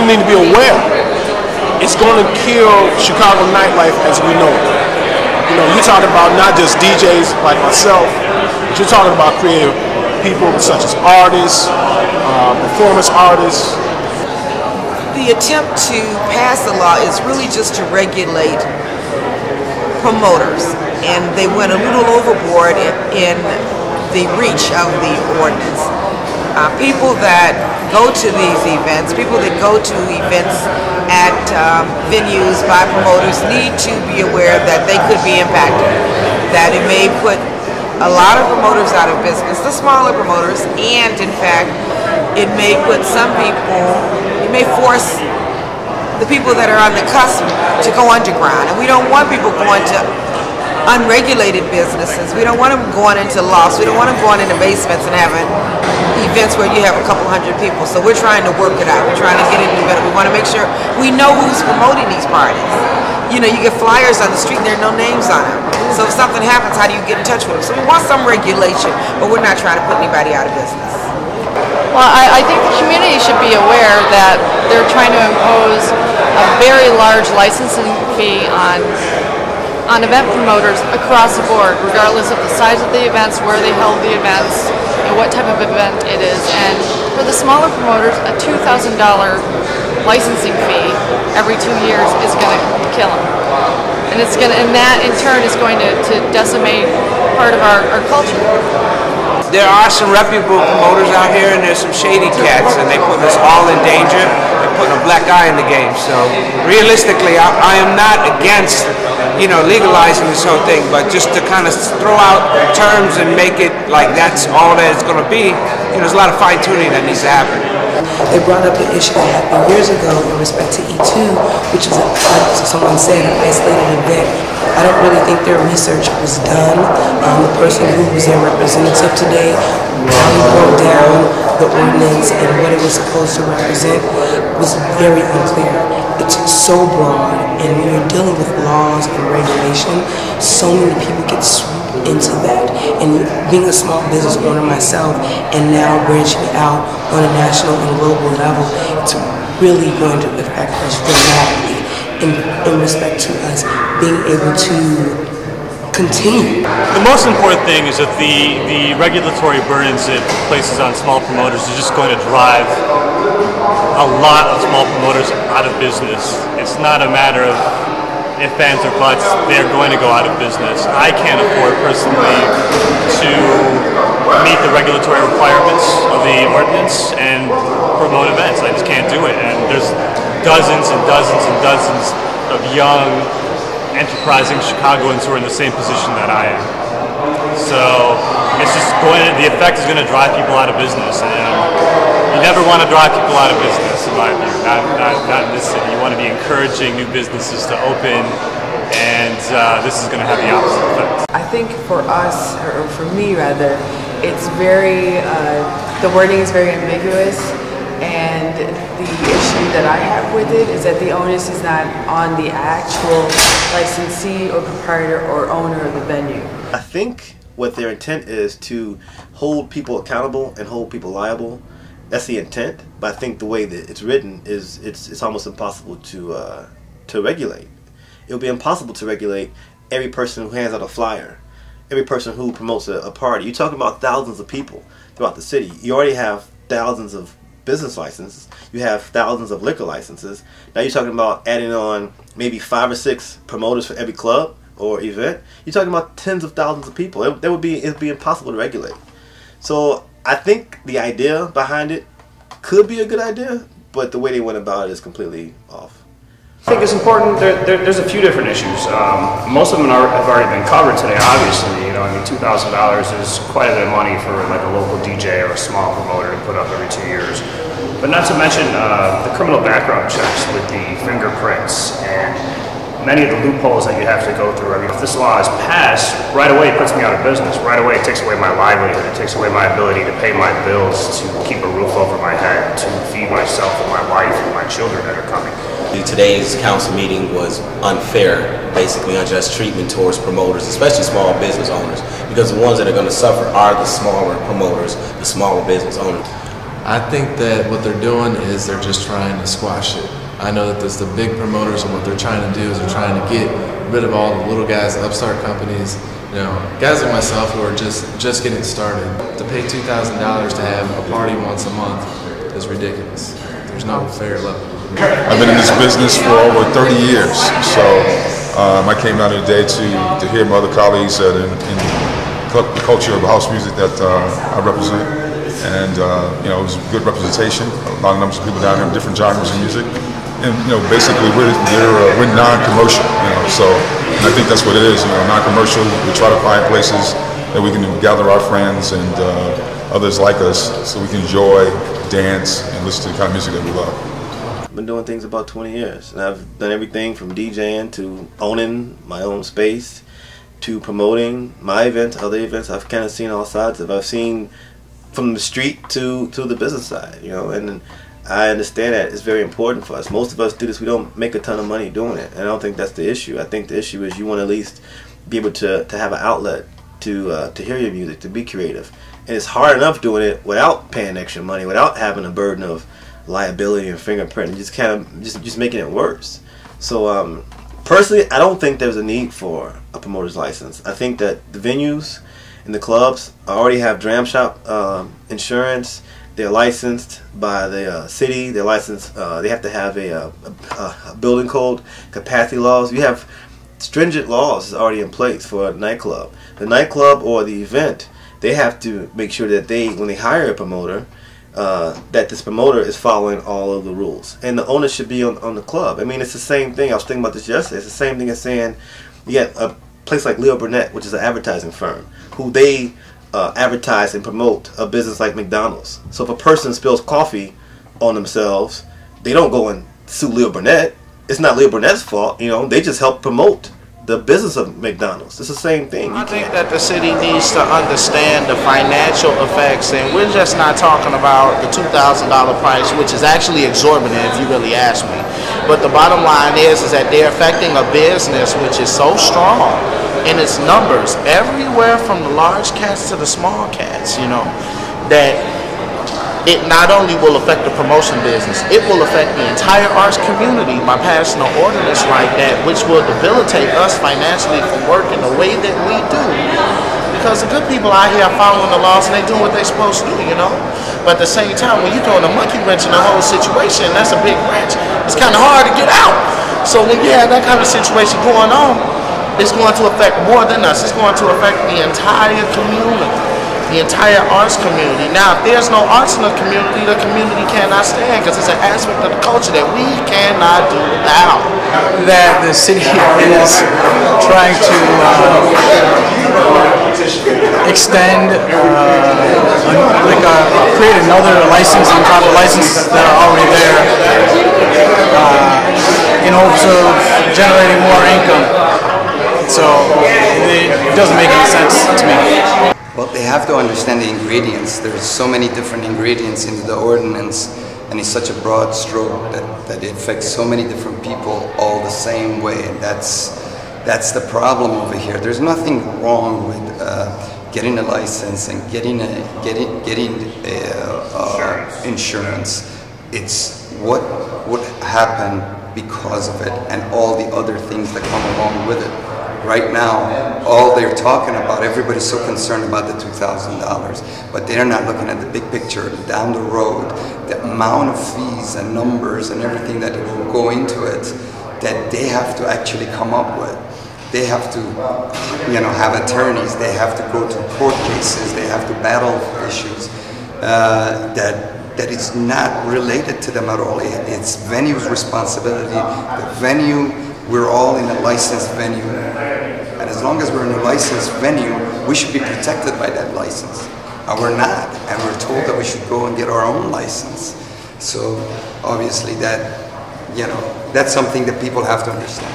need to be aware. It's going to kill Chicago nightlife as we know it. You know, you're talking about not just DJs like myself, but you're talking about creative people such as artists, performance artists. The attempt to pass the law is really just to regulate promoters, and they went a little overboard in the reach of the ordinance. People that go to these events, people that go to events at venues by promoters need to be aware that they could be impacted, that it may put a lot of promoters out of business, the smaller promoters, and in fact it may put some people, it may force the people that are on the cusp to go underground, and we don't want people going to unregulated businesses. We don't want them going into lofts. We don't want them going into basements and having events where you have a couple hundred people. So we're trying to work it out. We're trying to get it better. We want to make sure we know who's promoting these parties. You know, you get flyers on the street and there are no names on them. So if something happens, how do you get in touch with them? So we want some regulation, but we're not trying to put anybody out of business. Well, I think the community should be aware that they're trying to impose a very large licensing fee on event promoters across the board, regardless of the size of the events, where they held the events, and what type of event it is. And for the smaller promoters, a $2,000 licensing fee every 2 years is going to kill them. And it's going to, and that in turn is going to decimate part of our culture. There are some reputable promoters out here, and there's some shady cats, and they put us all in danger. They're putting a black eye in the game. So realistically, I am not against, you know, legalizing this whole thing, but just to kind of throw out terms and make it like that's all that it's going to be, you know, there's a lot of fine-tuning that needs to happen. They brought up an issue that happened years ago in respect to E2, which is, like someone said, an isolated event. I don't really think their research was done. The person who was their representative today really broke down the ordinance and what it was supposed to represent was very unclear. It's so broad, and when you're dealing with laws and regulation, so many people get swooped into that. And being a small business owner myself, and now branching out on a national and global level, it's really going to affect us dramatically in respect to us being able to continue. The most important thing is that the regulatory burdens it places on small promoters is just going to drive a lot of small promoters out of business. It's not a matter of if, ands, or buts. They're going to go out of business. I can't afford personally to meet the regulatory requirements of the ordinance and promote events. I just can't do it. And there's dozens and dozens and dozens of young, enterprising Chicagoans who are in the same position that I am. So it's just the effect is going to drive people out of business, and you never want to drive people out of business, in my view. Not in this city. You want to be encouraging new businesses to open, and this is going to have the opposite effect. I think for us, or for me rather, it's very, the wording is very ambiguous, and the issue that I have with it is that the onus is not on the actual licensee or proprietor or owner of the venue. I think what their intent is to hold people accountable and hold people liable. That's the intent, but I think the way that it's written is it's almost impossible to regulate. It would be impossible to regulate every person who hands out a flyer, every person who promotes a party. You're talking about thousands of people throughout the city. You already have thousands of business licenses. You have thousands of liquor licenses. Now you're talking about adding on maybe 5 or 6 promoters for every club or event. You're talking about tens of thousands of people. It'd be impossible to regulate. So I think the idea behind it could be a good idea, but the way they went about it is completely off. I think it's important. There's a few different issues. Most of them have already been covered today. Obviously, you know, I mean, $2,000 is quite a bit of money for like a local DJ or a small promoter to put up every 2 years. But not to mention the criminal background checks with the fingerprints and many of the loopholes that you have to go through. I mean, if this law is passed, right away it puts me out of business. Right away it takes away my livelihood. It takes away my ability to pay my bills, to keep a roof over my head, to feed myself and my wife and my children that are coming. Today's council meeting was unfair, basically unjust treatment towards promoters, especially small business owners, because the ones that are going to suffer are the smaller promoters, the smaller business owners. I think that what they're doing is they're just trying to squash it. I know that the big promoters, and what they're trying to do is they're trying to get rid of all the little guys, upstart companies, you know, guys like myself who are just getting started. To pay $2,000 to have a party once a month is ridiculous. There's no fair level. I've been in this business for over 30 years, so I came out today to hear my other colleagues in the culture of house music that I represent, and you know, it was a good representation. A lot of numbers of people down here, different genres of music, and you know, basically we're non-commercial, you know. So I think that's what it is, you know, non-commercial. We try to find places that we can gather our friends and others like us, so we can enjoy, dance, and listen to the kind of music that we love. I've been doing things about 20 years, and I've done everything from DJing to owning my own space to promoting my events, other events. I've kind of seen all sides of it. I've seen from the street to the business side, you know, and I understand that it's very important for us. Most of us do this. We don't make a ton of money doing it, and I don't think that's the issue. I think the issue is you want to at least be able to have an outlet to hear your music, to be creative. And it's hard enough doing it without paying extra money, without having a burden of liability and fingerprint, and just kind of just making it worse. So personally, I don't think there's a need for a promoter's license. I think that the venues and the clubs already have dram shop insurance. They're licensed by the city. They're licensed. They have to have a building code, capacity laws. You have stringent laws already in place for a nightclub. The nightclub or the event, they have to make sure that when they hire a promoter, that this promoter is following all of the rules, and the onus should be on the club. I mean, it's the same thing. I was thinking about this yesterday. It's the same thing as saying you get a place like Leo Burnett, which is an advertising firm, who they advertise and promote a business like McDonald's. So if a person spills coffee on themselves, they don't go and sue Leo Burnett. It's not Leo Burnett's fault, you know. They just help promote the business of McDonald's. It's the same thing. I think that the city needs to understand the financial effects, and we're just not talking about the $2,000 price, which is actually exorbitant if you really ask me. But the bottom line is that they're affecting a business which is so strong in its numbers, everywhere from the large cats to the small cats, you know, that it not only will affect the promotion business, it will affect the entire arts community by passing an ordinance like that, which will debilitate us financially from working the way that we do. Because the good people out here are following the laws and they're doing what they're supposed to do, you know. But at the same time, when you're throwing a monkey wrench in the whole situation, that's a big wrench. It's kind of hard to get out. So when you have that kind of situation going on, it's going to affect more than us. It's going to affect the entire community. The entire arts community. Now, if there's no arts in the community cannot stand, because it's an aspect of the culture that we cannot do without. That the city is trying to extend, create another license on top of licenses that are already there, in hopes of generating more income. So it doesn't make any sense to me. Well, they have to understand the ingredients. There's so many different ingredients in the ordinance, and it's such a broad stroke that it affects so many different people all the same way. And that's the problem over here. There's nothing wrong with getting a license and getting insurance. It's what would happen because of it and all the other things that come along with it. Right now, all they're talking about, everybody's so concerned about the $2,000, but they're not looking at the big picture down the road, the amount of fees and numbers and everything that will go into it that they have to actually come up with. They have to, you know, have attorneys, they have to go to court cases, they have to battle issues that is not related to them at all. It's venue's responsibility. The venue, we're all in a licensed venue. And as long as we're in a licensed venue, we should be protected by that license. And we're not. And we're told that we should go and get our own license. So obviously that, you know, that's something that people have to understand.